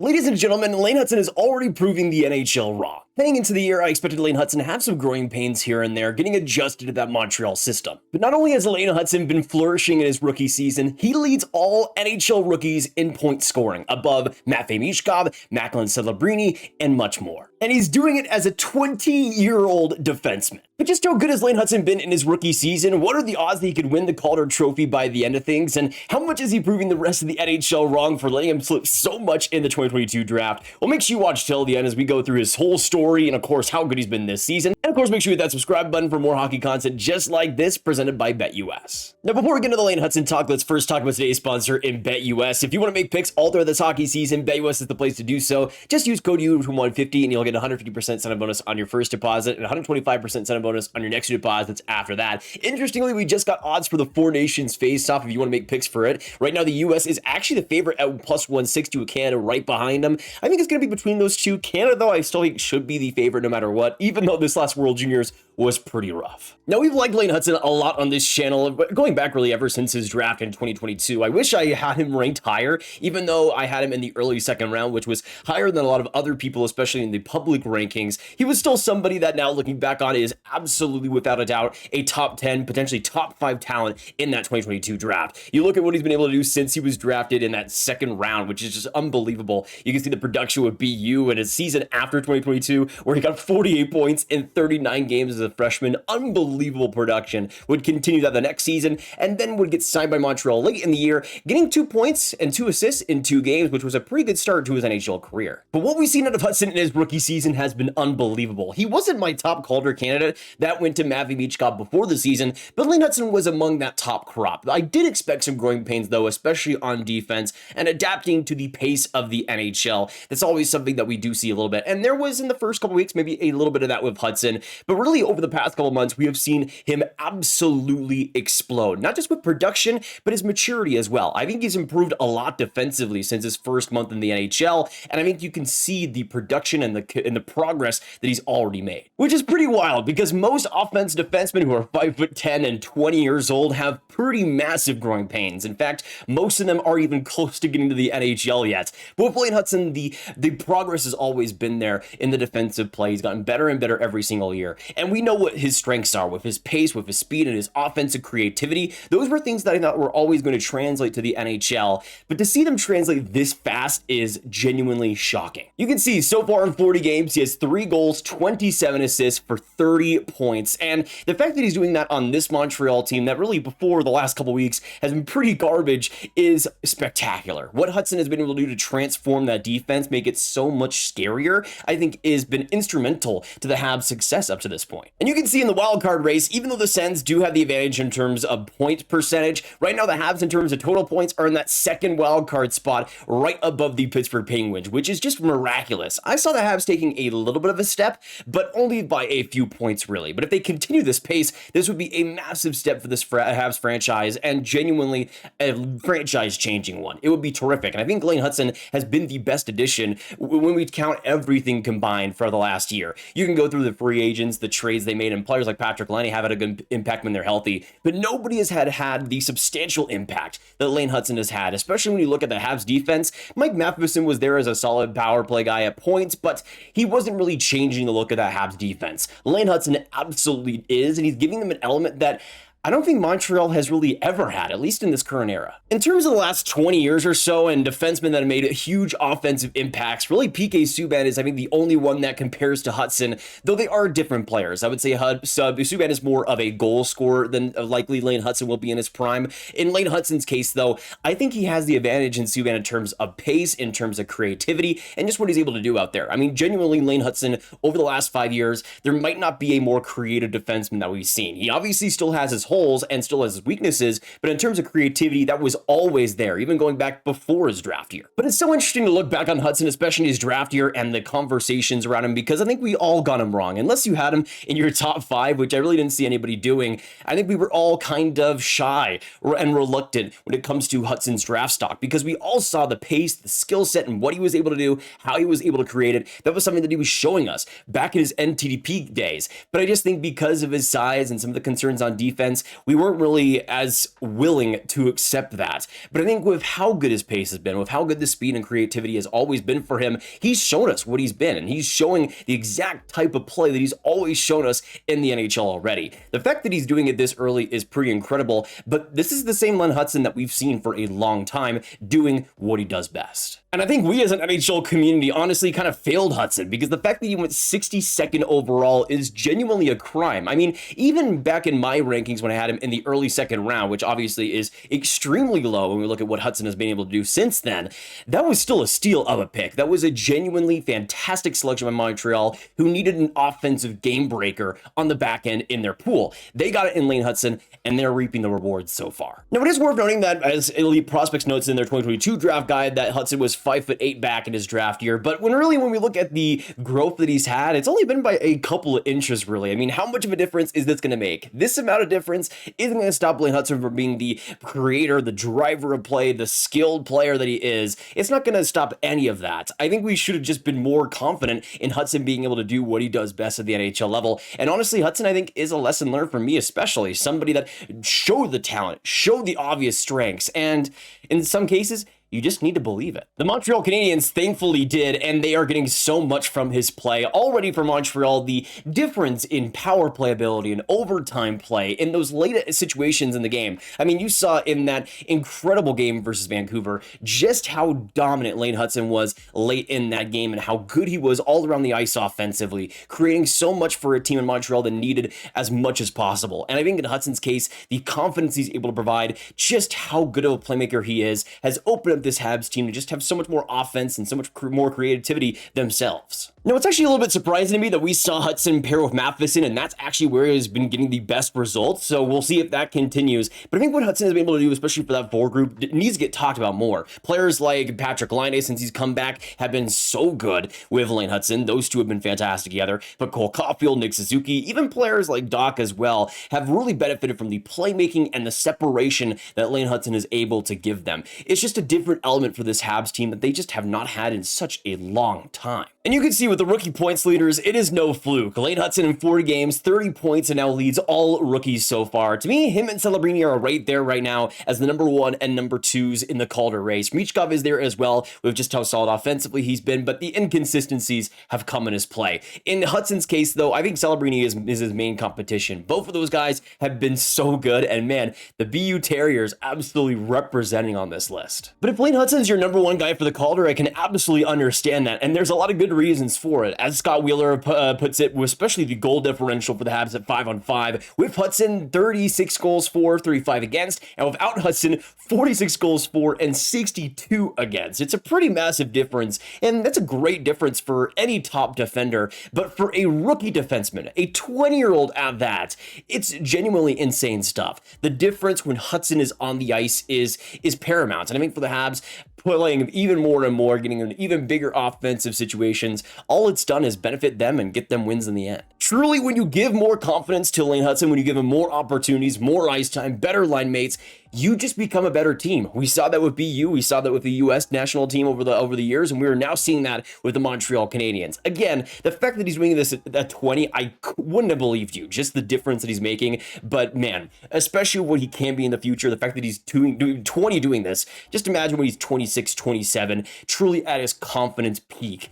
Ladies and gentlemen, Lane Hutson is already proving the NHL wrong. Heading into the year, I expected Lane Hutson to have some growing pains here and there, getting adjusted to that Montreal system. But not only has Lane Hutson been flourishing in his rookie season, he leads all NHL rookies in point scoring, above Matvei Michkov, Macklin Celebrini, and much more. And he's doing it as a 20-year-old defenseman. But just how good has Lane Hutson been in his rookie season? What are the odds that he could win the Calder Trophy by the end of things? And how much is he proving the rest of the NHL wrong for letting him slip so much in the 2022 draft? Well, make sure you watch till the end as we go through his whole story and, of course, how good he's been this season. And, of course, make sure you hit that subscribe button for more hockey content just like this, presented by BetUS. Now, before we get into the Lane Hutson talk, let's first talk about today's sponsor in BetUS. If you want to make picks all throughout this hockey season, BetUS is the place to do so. Just use code U150 and you'll get 150% sign-up bonus on your first deposit and 125% sign-up bonus on your next deposits after that. Interestingly, we just got odds for the Four Nations face-off if you want to make picks for it. Right now, the US is actually the favorite at plus 160 with Canada right behind them. I think it's going to be between those two. Canada, though, I still think should be the favorite no matter what, even though this last World Juniors was pretty rough. Now, we've liked Lane Hutson a lot on this channel, going back really ever since his draft in 2022. I wish I had him ranked higher, even though I had him in the early second round, which was higher than a lot of other people, especially in the public rankings. He was still somebody that now, looking back on, is absolutely, without a doubt, a top 10, potentially top 5 talent in that 2022 draft. You look at what he's been able to do since he was drafted in that second round, which is just unbelievable. You can see the production with BU and his season after 2022, where he got 48 points in 39 games as a freshman. Unbelievable production. Would continue that the next season, and then would get signed by Montreal late in the year, getting 2 points and 2 assists in 2 games, which was a pretty good start to his NHL career. But what we've seen out of Hutson in his rookie season has been unbelievable. He wasn't my top Calder candidate. That went to Matvei Michkov before the season, but Lane Hutson was among that top crop. I did expect some growing pains, though, especially on defense and adapting to the pace of the NHL. That's always something that we do see a little bit, and there was in the first couple weeks maybe a little bit of that with Hutson, but really over the past couple months we have seen him absolutely explode, not just with production but his maturity as well. I think he's improved a lot defensively since his first month in the NHL, and I think you can see the production and the progress that he's already made, which is pretty wild because most offensive defensemen who are 5'10" and 20 years old have pretty massive growing pains. In fact, most of them are even close to getting to the NHL yet. But with Lane Hutson, the progress has always been there in the defensive play. He's gotten better and better every single year, and we know what his strengths are with his pace, with his speed, and his offensive creativity. Those were things that I thought were always going to translate to the NHL, but to see them translate this fast is genuinely shocking. You can see so far in 40 games, he has 3 goals, 27 assists for 30 points, and the fact that he's doing that on this Montreal team that really before the last couple weeks has been pretty garbage is spectacular. What Hutson has been able to do to transform that defense, make it so much scarier, I think has been instrumental to the Habs' success up to this point. And you can see in the wildcard race, even though the Sens do have the advantage in terms of point percentage, right now the Habs in terms of total points are in that second wildcard spot right above the Pittsburgh Penguins, which is just miraculous. I saw the Habs taking a little bit of a step, but only by a few points really. But if they continue this pace, this would be a massive step for this Habs franchise and genuinely a franchise-changing one. It would be terrific. And I think Lane Hutson has been the best addition when we count everything combined for the last year. You can go through the free agents, the trades they made, and players like Patrick Laine have had a good impact when they're healthy, but nobody has had the substantial impact that Lane Hutson has had, especially when you look at the Habs defense. Mike Matheson was there as a solid power play guy at points, but he wasn't really changing the look of that Habs defense. Lane Hutson absolutely is, and he's giving them an element that I don't think Montreal has really ever had, at least in this current era. In terms of the last 20 years or so and defensemen that have made huge offensive impacts, really PK Subban is, I think, the only one that compares to Hutson, though they are different players. I would say Subban is more of a goal scorer than likely Lane Hutson will be in his prime. In Lane Hutson's case, though, I think he has the advantage in Subban in terms of pace, in terms of creativity, and just what he's able to do out there. I mean, genuinely, Lane Hutson, over the last 5 years, there might not be a more creative defenseman that we've seen. He obviously still has his holes and still has his weaknesses, but in terms of creativity, that was always there, even going back before his draft year. But it's so interesting to look back on Hutson, especially in his draft year and the conversations around him, because I think we all got him wrong. Unless you had him in your top 5, which I really didn't see anybody doing, I think we were all kind of shy and reluctant when it comes to Hutson's draft stock, because we all saw the pace, the skill set, and what he was able to do, how he was able to create it. That was something that he was showing us back in his NTDP days. But I just think because of his size and some of the concerns on defense, we weren't really as willing to accept that. But I think with how good his pace has been, with how good the speed and creativity has always been for him, he's shown us what he's been, and he's showing the exact type of play that he's always shown us in the NHL already. The fact that he's doing it this early is pretty incredible, but this is the same Lane Hutson that we've seen for a long time doing what he does best. And I think we as an NHL community honestly kind of failed Hutson, because the fact that he went 62nd overall is genuinely a crime. I mean, even back in my rankings when I had him in the early second round, which obviously is extremely low when we look at what Hutson has been able to do since then, that was still a steal of a pick. That was a genuinely fantastic selection by Montreal, who needed an offensive game breaker on the back end in their pool. They got it in Lane Hutson, and they're reaping the rewards so far. Now, it is worth noting that, as Elite Prospects notes in their 2022 draft guide, that Hutson was 5'8" back in his draft year, but when we look at the growth that he's had, it's only been by a couple of inches, really. I mean, how much of a difference is this going to make? This amount of difference isn't going to stop Lane Hutson from being the creator, the driver of play, the skilled player that he is. It's not going to stop any of that. I think we should have just been more confident in Hutson being able to do what he does best at the NHL level. And honestly, Hutson, I think, is a lesson learned for me, especially somebody that showed the talent, showed the obvious strengths, and in some cases, you just need to believe it. The Montreal Canadiens thankfully did, and they are getting so much from his play. Already for Montreal, the difference in power play ability and overtime play in those late situations in the game. I mean, you saw in that incredible game versus Vancouver just how dominant Lane Hutson was late in that game and how good he was all around the ice offensively, creating so much for a team in Montreal that needed as much as possible. And I think in Hutson's case, the confidence he's able to provide, just how good of a playmaker he is, has opened up this Habs team to just have so much more offense and so much more creativity themselves. Now, it's actually a little bit surprising to me that we saw Hutson pair with Malyficent, and that's actually where he has been getting the best results, so we'll see if that continues. But I think what Hutson has been able to do, especially for that forward group, needs to get talked about more. Players like Patrick Laine, since he's come back, have been so good with Lane Hutson. Those two have been fantastic together. But Cole Caulfield, Nick Suzuki, even players like Doc as well, have really benefited from the playmaking and the separation that Lane Hutson is able to give them. It's just a different element for this Habs team that they just have not had in such a long time. And you can see with the rookie points leaders, it is no fluke. Lane Hutson in 40 games, 30 points, and now leads all rookies so far. To me, him and Celebrini are right there right now as the number 1 and number 2s in the Calder race. Michkov is there as well with just how solid offensively he's been, but the inconsistencies have come in his play. In Hutson's case, though, I think Celebrini is his main competition. Both of those guys have been so good, and man, the BU Terriers absolutely representing on this list. But if Lane Hutson's your number 1 guy for the Calder, I can absolutely understand that, and there's a lot of good reasons for it. As Scott Wheeler puts it, especially the goal differential for the Habs at 5-on-5. With Hutson, 36 goals for, 35 against, and without Hutson, 46 goals for and 62 against. It's a pretty massive difference, and that's a great difference for any top defender, but for a rookie defenseman, a 20-year-old at that, it's genuinely insane stuff. The difference when Hutson is on the ice is paramount, and I think for the Habs, playing even more and more, getting in even bigger offensive situations, all it's done is benefit them and get them wins in the end. Truly, when you give more confidence to Lane Hutson, when you give him more opportunities, more ice time, better line mates, you just become a better team. We saw that with BU, we saw that with the US national team over the years, and we are now seeing that with the Montreal Canadiens. Again, the fact that he's doing this at 20, I wouldn't have believed you, just the difference that he's making, but man, especially what he can be in the future, the fact that he's doing 20 doing this, just imagine when he's 26, 27, truly at his confidence peak.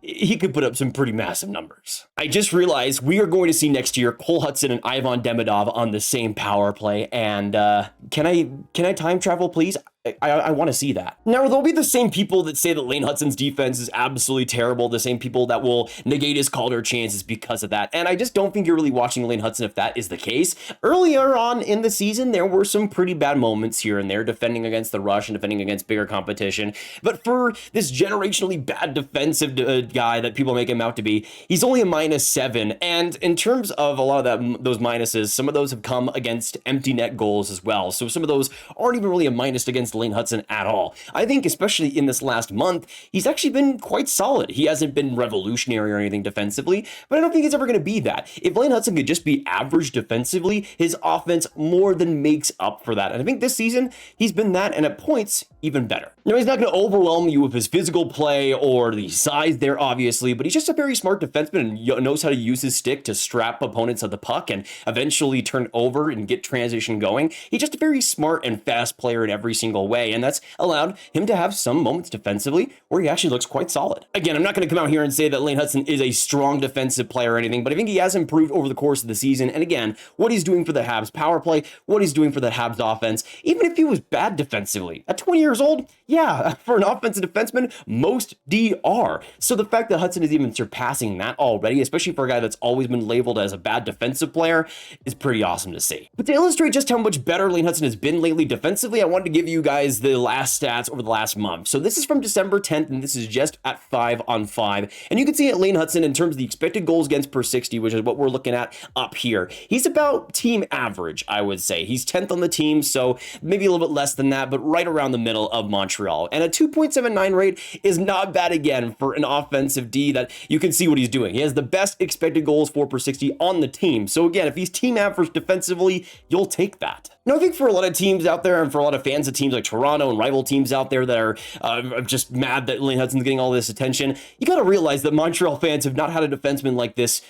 He could put up some pretty massive numbers. I just realized we are going to see next year Cole Hutson and Ivan Demidov on the same power play, and can I time travel, please? I want to see that. Now, there'll be the same people that say that Lane Hutson's defense is absolutely terrible, the same people that will negate his Calder chances because of that, and I just don't think you're really watching Lane Hutson if that is the case. Earlier on in the season, there were some pretty bad moments here and there, defending against the rush and defending against bigger competition, but for this generationally bad defensive guy that people make him out to be, he's only a -7, and in terms of a lot of those minuses, some of those have come against empty net goals as well, so some of those aren't even really a minus against against Lane Hutson at all. I think, especially in this last month, he's actually been quite solid. He hasn't been revolutionary or anything defensively, but I don't think he's ever going to be that. If Lane Hutson could just be average defensively, his offense more than makes up for that. And I think this season, he's been that, and at points, even better. Now, he's not going to overwhelm you with his physical play or the size there, obviously, but he's just a very smart defenseman and knows how to use his stick to strap opponents at the puck and eventually turn over and get transition going. He's just a very smart and fast player in every single way, and that's allowed him to have some moments defensively where he actually looks quite solid. Again, I'm not going to come out here and say that Lane Hutson is a strong defensive player or anything, but I think he has improved over the course of the season. And again, what he's doing for the Habs power play, what he's doing for the Habs offense, even if he was bad defensively, at 20 years old, yeah, for an offensive defenseman, most D are. So the fact that Hutson is even surpassing that already, especially for a guy that's always been labeled as a bad defensive player, is pretty awesome to see. But to illustrate just how much better Lane Hutson has been lately defensively, I wanted to give you guys the last stats over the last month. So this is from December 10th, and this is just at 5-on-5. And you can see at Lane Hutson in terms of the expected goals against per 60, which is what we're looking at up here. He's about team average, I would say. He's 10th on the team, so maybe a little bit less than that, but right around the middle of Montreal. And a 2.79 rate is not bad again for an offensive D that you can see what he's doing. He has the best expected goals for per 60 on the team. So again, if he's team average defensively, you'll take that. Now, I think for a lot of teams out there and for a lot of fans of teams like Toronto and rival teams out there that are just mad that Lane Hutson's getting all this attention, you got to realize that Montreal fans have not had a defenseman like this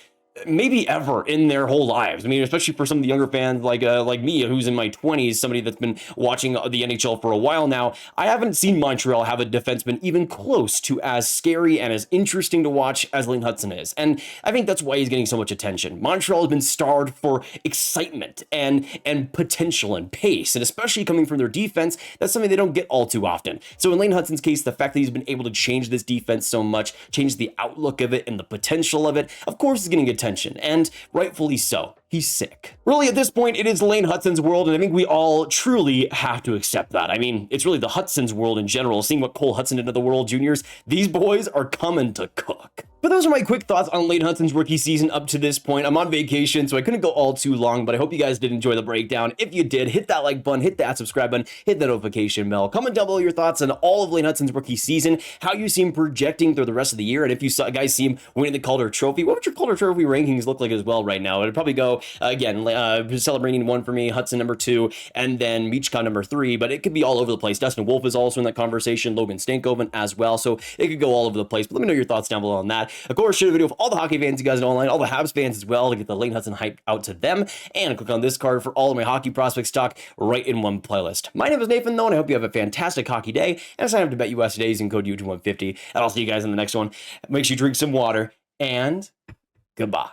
maybe ever in their whole lives. I mean, especially for some of the younger fans like me, who's in my 20s, somebody that's been watching the NHL for a while now. I haven't seen Montreal have a defenseman even close to as scary and as interesting to watch as Lane Hutson is. And I think that's why he's getting so much attention. Montreal has been starved for excitement and potential and pace, and especially coming from their defense, that's something they don't get all too often. So in Lane Hutson's case, the fact that he's been able to change this defense so much, change the outlook of it and the potential of it, of course is getting attention, and rightfully so. He's sick. Really, at this point, it is Lane Hutson's world, and I think we all truly have to accept that. I mean, it's really the Hutson's world in general. Seeing what Cole Hutson did to the World Juniors, these boys are coming to cook. But those are my quick thoughts on Lane Hutson's rookie season up to this point. I'm on vacation, so I couldn't go all too long, but I hope you guys did enjoy the breakdown. If you did, hit that like button, hit that subscribe button, hit that notification bell. Comment down below your thoughts on all of Lane Hutson's rookie season, how you see him projecting through the rest of the year, and if you guys see him winning the Calder Trophy, what would your Calder Trophy rankings look like as well right now? It'd probably go, again, celebrating 1 for me, Hutson number 2, and then Michka number 3, but it could be all over the place. Dustin Wolf is also in that conversation, Logan Stankoven as well, so it could go all over the place, but let me know your thoughts down below on that. Of course, share the video with all the hockey fans you guys know online, all the Habs fans as well, to get the Lane Hutson hype out to them, and click on this card for all of my hockey prospects talk right in one playlist. My name is Nathan, though, and I hope you have a fantastic hockey day, and sign up to BetUS today using code U2150, and I'll see you guys in the next one. Make sure you drink some water, and goodbye.